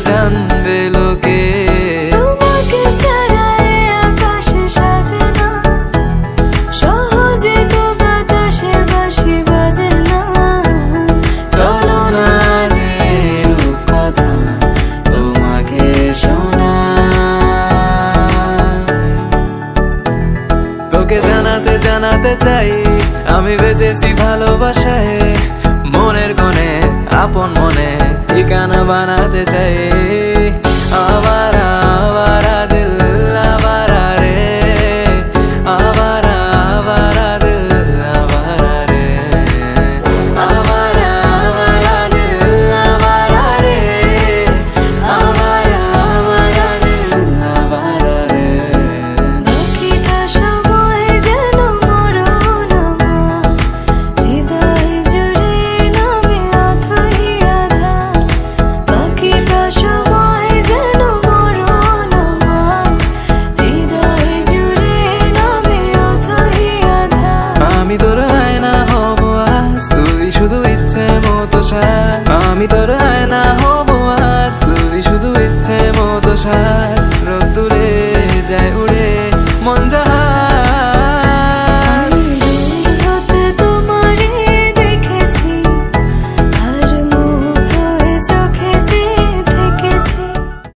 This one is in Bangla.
জানবে লোকে। তোমাকে ছাড়া এই আকাশে সাজে না, সহজে তো বাতাসে বাঁশি বাজে না। চলো না যে কথা তোমাকে শোনা, তোকে জানাতে জানাতে চাই আমি বেঁচেছি ভালোবাসায়। মনের কোণে আপন মনে ঠিকানা বানাতে চাই।